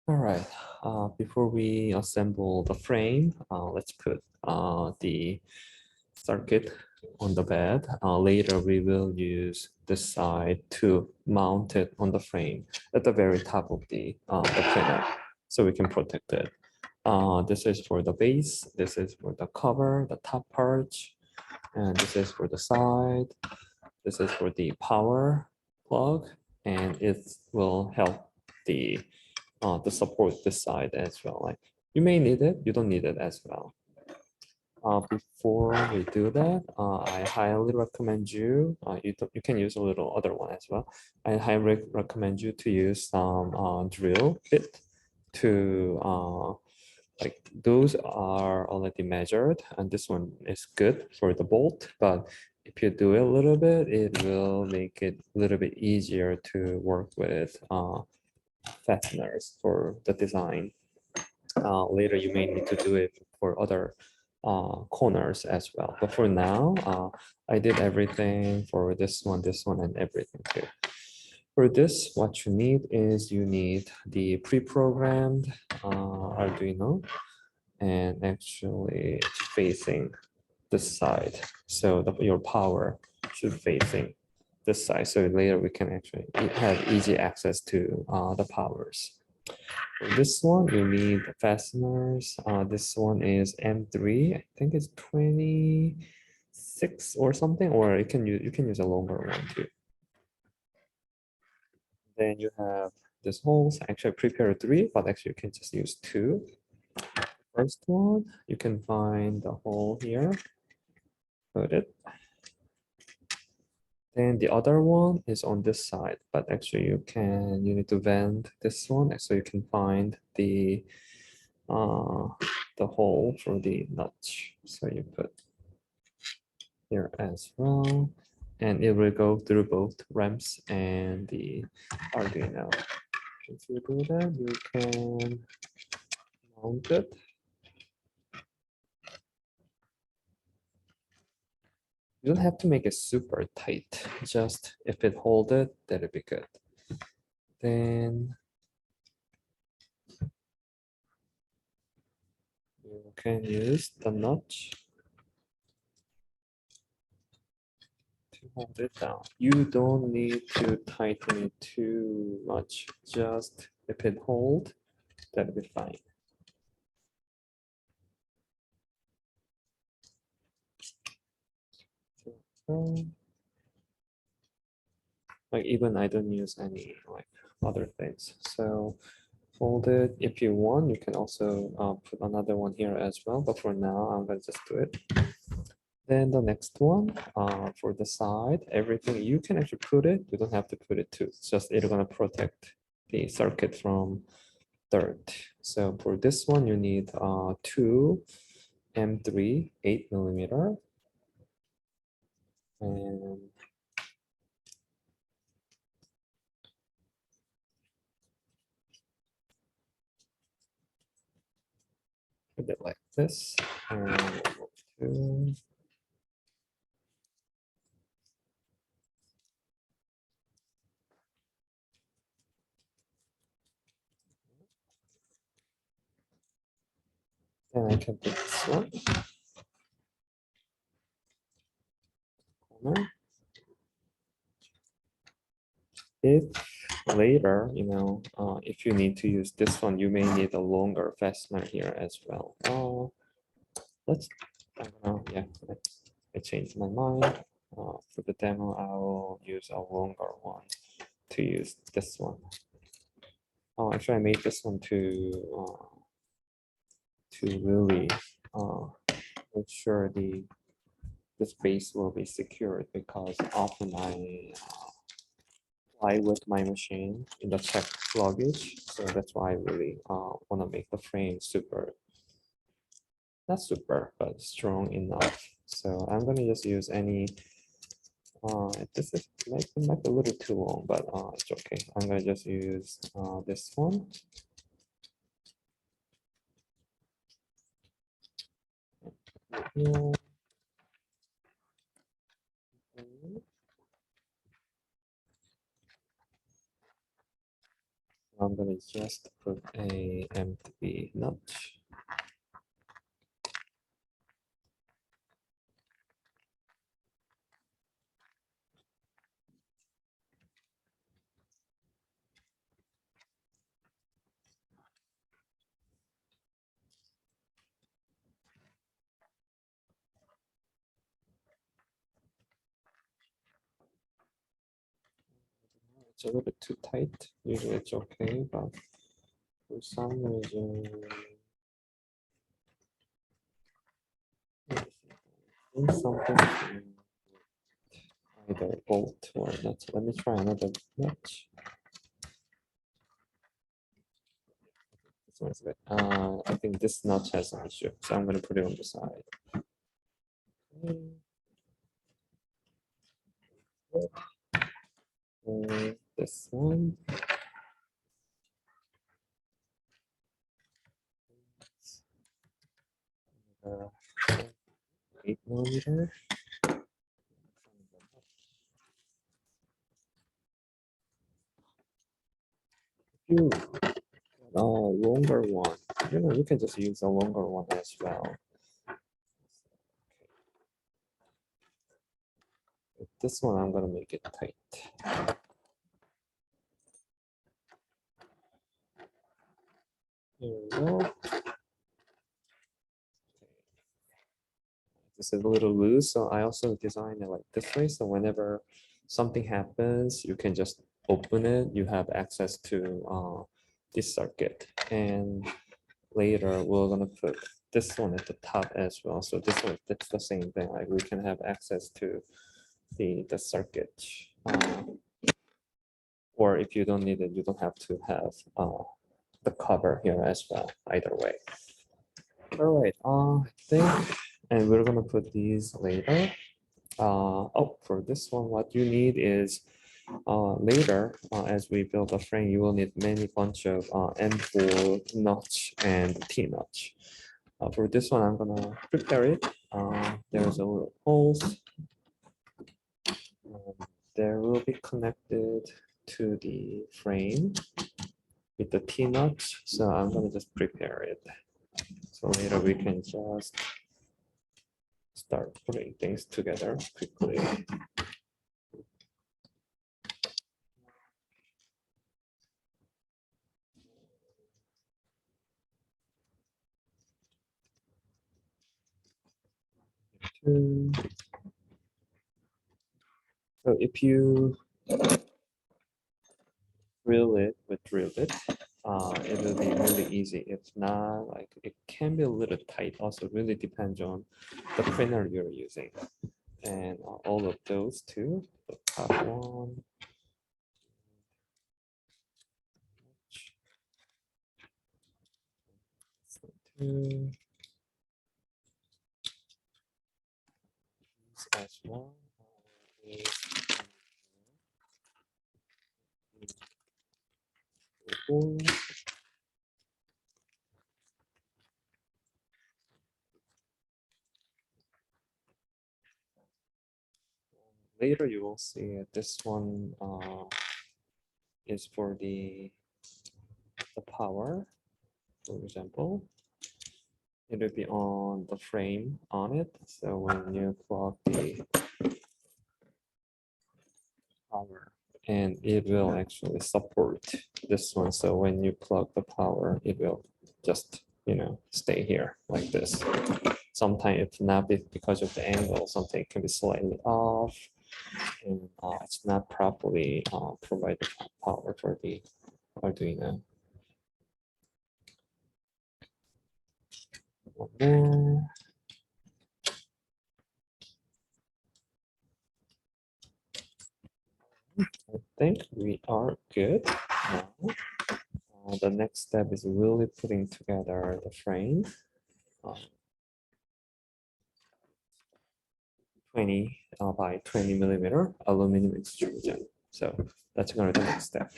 All right, before we assemble the frame, let's put the circuit on the bed. Later, we will use this side to mount it on the frame at the very top of the printer, so we can protect it. This is for the base, this is for the cover, the top part, and this is for the side. This is for the power plug, and it will help the to support this side as well. Like you may need it, you don't need it as well. Before we do that, I highly recommend you, you can use a little other one as well. I highly recommend you to use some drill bit to, like those are already measured and this one is good for the bolt, but if you do it a little bit, it will make it a little bit easier to work with fasteners for the design. Later, you may need to do it for other corners as well. But for now, I did everything for this one, and everything too. For this, what you need is you need the pre-programmed Arduino, and actually it's facing this side. So your power should facing this side. So later we can actually have easy access to the powers. For this one, you need fasteners. This one is M3. I think it's 26 or something, or you can use a longer one too. Then you have this holes. Actually, I prepared 3, but actually you can just use 2. First one, you can find the hole here. Put it. Then the other one is on this side, but actually you need to vent this one so you can find the hole for the notch. So you put here as well, and it will go through both ramps and the Arduino. If you do that, you can mount it. You don't have to make it super tight, just if it hold it, that'll be good. Then you can use the notch to hold it down. You don't need to tighten it too much, just if it hold, that'll be fine. Like even I don't use any like other things. So hold it. If you want, you can also put another one here as well. But for now, I'm gonna just do it. Then the next one, for the side, everything you can actually put it. You don't have to put it too. It's just it's gonna protect the circuit from dirt. So for this one, you need 2 M3 8mm, and put it like this, and 2. And I can put this one. Corner. If later, if you need to use this one, you may need a longer fastener here as well. I changed my mind. For the demo, I will use a longer one to use this one. Actually, I made this one to really make sure this base will be secured, because often I fly with my machine in the check luggage, so that's why I really want to make the frame not super, but strong enough. So I'm gonna just use any. This is might be a little too long, but it's okay. I'm gonna just use this one. Yeah. I'm gonna just put a empty notch. It's a little bit too tight. Usually it's okay, but for some reason, something to either bolt or not. So let me try another notch. This one's good. I think this notch has an issue, so I'm going to put it on the side. This one. 8 millimeter. You longer one. You can just use a longer one as well. With this one, I'm gonna make it tight. Here we go. This is a little loose, so I also designed it like this way. So whenever something happens, you can just open it. You have access to this circuit, and later we're gonna put this one at the top as well. So this one, that's the same thing. Like we can have access to the circuit. Or if you don't need it, you don't have to have the cover here as well. Either way. All right. I think, and we're gonna put these later. Oh, for this one, what you need is later, as we build a frame, you will need many bunch of M4 notch and T notch. For this one, I'm gonna prepare it. There's a little holes. There will be connected to the frame with the T notch. So I'm gonna just prepare it. So later we can just start putting things together quickly. So if you drill it with drill bit, it will be really easy. If not, like it can be a little tight. Also, really depends on the printer you're using, and all of those too. The top one. Two. As well. Later you will see this one is for the power, for example. It will be on the frame on it. So when you plug the power, and it will actually support this one. So when you plug the power, it will just, stay here like this. Sometimes it's not because of the angle, something can be slightly off, and it's not properly provided power for the Arduino. One more. I think we are good now. The next step is really putting together the frame. 20 by 20 millimeter aluminum extrusion. So that's going to be the next step.